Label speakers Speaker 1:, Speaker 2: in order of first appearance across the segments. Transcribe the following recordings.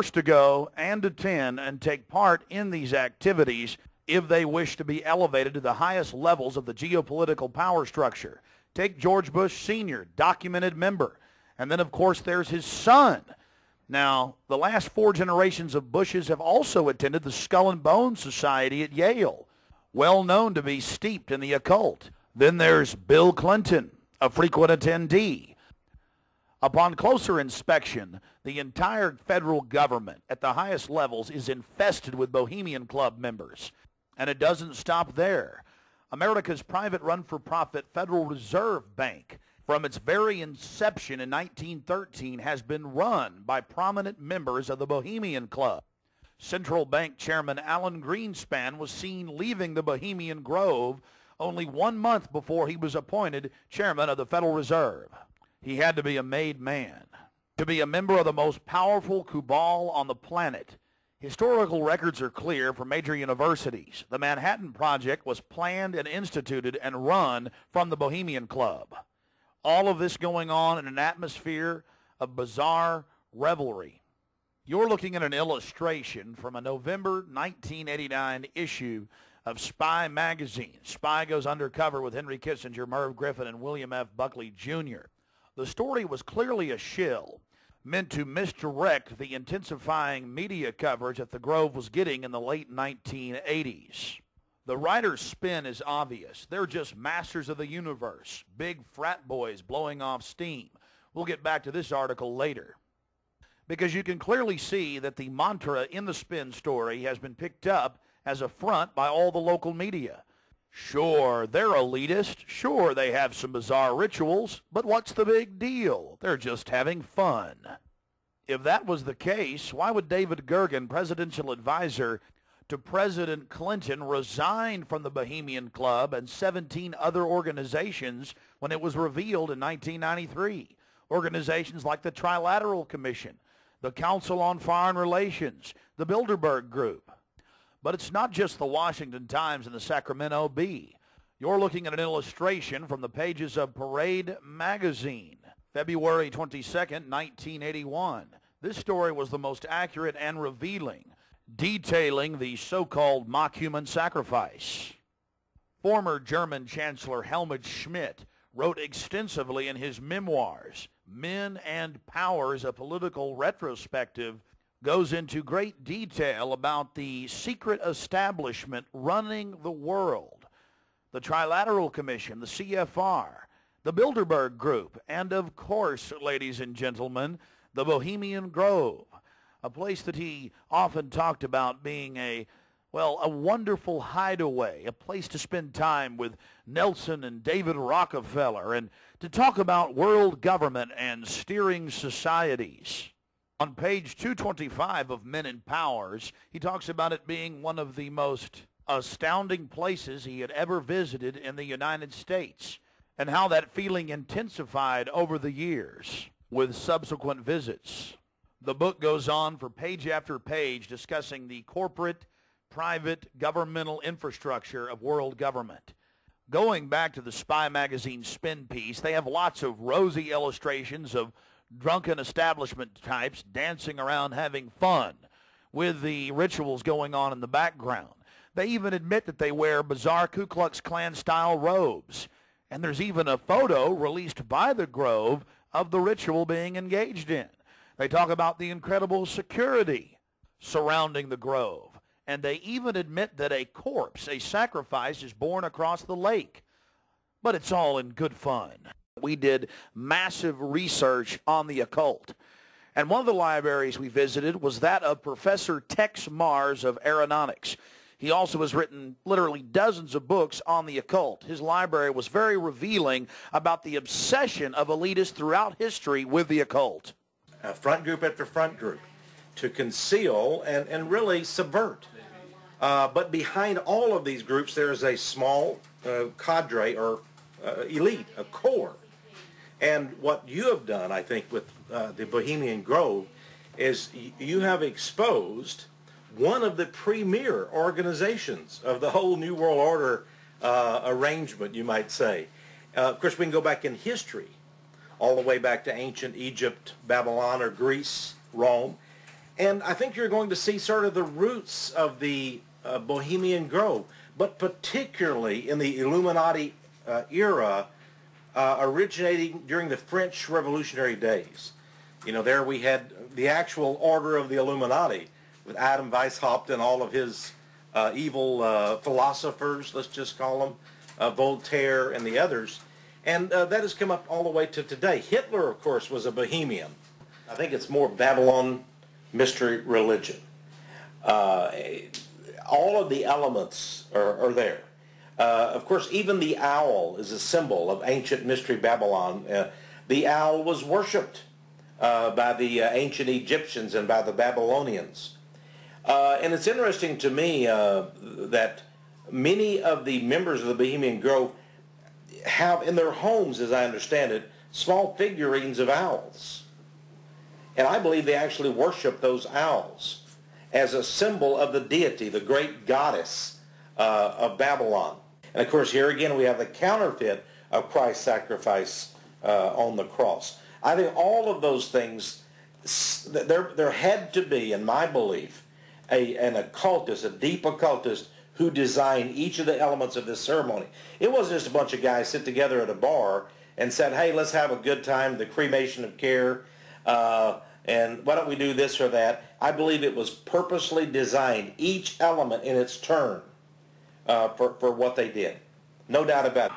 Speaker 1: forced to go and attend and take part in these activities if they wish to be elevated to the highest levels of the geopolitical power structure. Take George Bush Sr., documented member. And then, of course, there's his son. Now, the last 4 generations of Bushes have also attended the Skull and Bones Society at Yale, well known to be steeped in the occult. Then there's Bill Clinton, a frequent attendee. Upon closer inspection, the entire federal government at the highest levels is infested with Bohemian Club members. And it doesn't stop there. America's private run-for-profit Federal Reserve Bank, from its very inception in 1913, has been run by prominent members of the Bohemian Club. Central Bank Chairman Alan Greenspan was seen leaving the Bohemian Grove only 1 month before he was appointed chairman of the Federal Reserve. He had to be a made man to be a member of the most powerful cabal on the planet. Historical records are clear from major universities. The Manhattan Project was planned and instituted and run from the Bohemian Club. All of this going on in an atmosphere of bizarre revelry. You're looking at an illustration from a November 1989 issue of Spy magazine. Spy goes undercover with Henry Kissinger, Merv Griffin, and William F. Buckley Jr. The story was clearly a shill, meant to misdirect the intensifying media coverage that the Grove was getting in the late 1980s. The writer's spin is obvious. They're just masters of the universe, big frat boys blowing off steam. We'll get back to this article later, because you can clearly see that the mantra in the spin story has been picked up as a front by all the local media. Sure, they're elitist. Sure, they have some bizarre rituals, but what's the big deal? They're just having fun. If that was the case, why would David Gergen, presidential advisor to President Clinton, resign from the Bohemian Club and 17 other organizations when it was revealed in 1993? Organizations like the Trilateral Commission, the Council on Foreign Relations, the Bilderberg Group. But it's not just the Washington Times and the Sacramento Bee. You're looking at an illustration from the pages of Parade magazine, February 22nd, 1981. This story was the most accurate and revealing, detailing the so-called mock-human sacrifice. Former German Chancellor Helmut Schmidt wrote extensively in his memoirs, Men and Powers, a Political Retrospective, goes into great detail about the secret establishment running the world, the Trilateral Commission, the CFR, the Bilderberg Group, and of course, ladies and gentlemen, the Bohemian Grove, a place that he often talked about being a wonderful hideaway, a place to spend time with Nelson and David Rockefeller, and to talk about world government and steering societies. On page 225 of Men and Powers, he talks about it being one of the most astounding places he had ever visited in the United States, and how that feeling intensified over the years with subsequent visits. The book goes on for page after page discussing the corporate, private, governmental infrastructure of world government. Going back to the Spy magazine spin piece, they have lots of rosy illustrations of drunken establishment types dancing around having fun with the rituals going on in the background. They even admit that they wear bizarre Ku Klux Klan style robes. And there's even a photo released by the Grove of the ritual being engaged in. They talk about the incredible security surrounding the Grove. And they even admit that a corpse, a sacrifice, is borne across the lake. But it's all in good fun. We did massive research on the occult. And one of the libraries we visited was that of Professor Tex Mars of Aeronautics. He also has written literally dozens of books on the occult. His library was very revealing about the obsession of elitists throughout history with the occult.
Speaker 2: Front group after front group to conceal and really subvert. But behind all of these groups, there is a small cadre or elite, a core. And what you have done, I think, with the Bohemian Grove is you have exposed one of the premier organizations of the whole New World Order arrangement, you might say. Of course, we can go back in history, all the way back to ancient Egypt, Babylon, or Greece, Rome, And I think you're going to see sort of the roots of the Bohemian Grove, but particularly in the Illuminati era, originating during the French Revolutionary days. You know, there we had the actual order of the Illuminati with Adam Weishaupt and all of his evil philosophers, let's just call them, Voltaire and the others. And that has come up all the way to today. Hitler, of course, was a Bohemian. I think it's more Babylon mystery religion. All of the elements are there. Of course, even the owl is a symbol of ancient mystery Babylon. The owl was worshipped by the ancient Egyptians and by the Babylonians. And it's interesting to me that many of the members of the Bohemian Grove have in their homes, as I understand it, small figurines of owls. And I believe they actually worship those owls as a symbol of the deity, the great goddess of Babylon. And of course, here again, we have the counterfeit of Christ's sacrifice on the cross. I think all of those things, there had to be, in my belief, an occultist, a deep occultist, who designed each of the elements of this ceremony. It wasn't just a bunch of guys sit together at a bar and said, hey, let's have a good time, the cremation of care, and why don't we do this or that. I believe it was purposely designed, each element in its turn, for what they did. No doubt about it.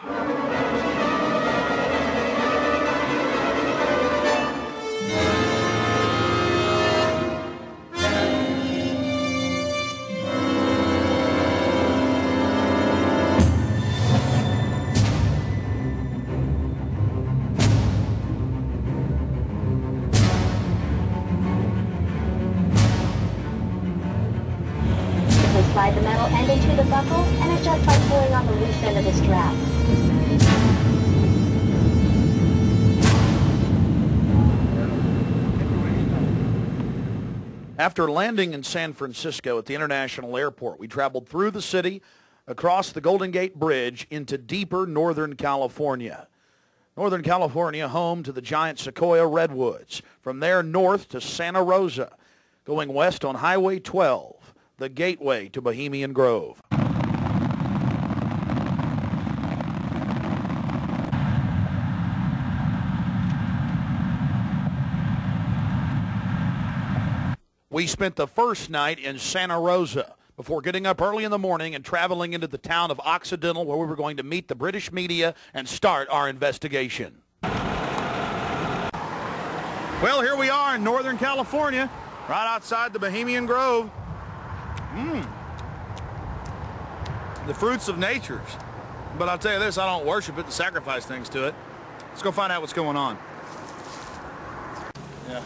Speaker 3: Slide the metal end into the buckle and adjust by pulling on the loose end of the strap.
Speaker 1: After landing in San Francisco at the International Airport, we traveled through the city, across the Golden Gate Bridge, into deeper Northern California. Northern California, home to the giant Sequoia redwoods. From there north to Santa Rosa, going west on Highway 12. The gateway to Bohemian Grove. We spent the first night in Santa Rosa before getting up early in the morning and traveling into the town of Occidental, where we were going to meet the British media and start our investigation. Well, here we are in Northern California, right outside the Bohemian Grove. The fruits of nature. But I'll tell you this, I don't worship it and sacrifice things to it. Let's go find out what's going on. Yeah.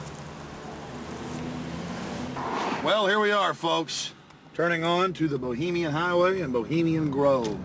Speaker 1: Well, here we are, folks. Turning on to the Bohemian Highway and Bohemian Grove.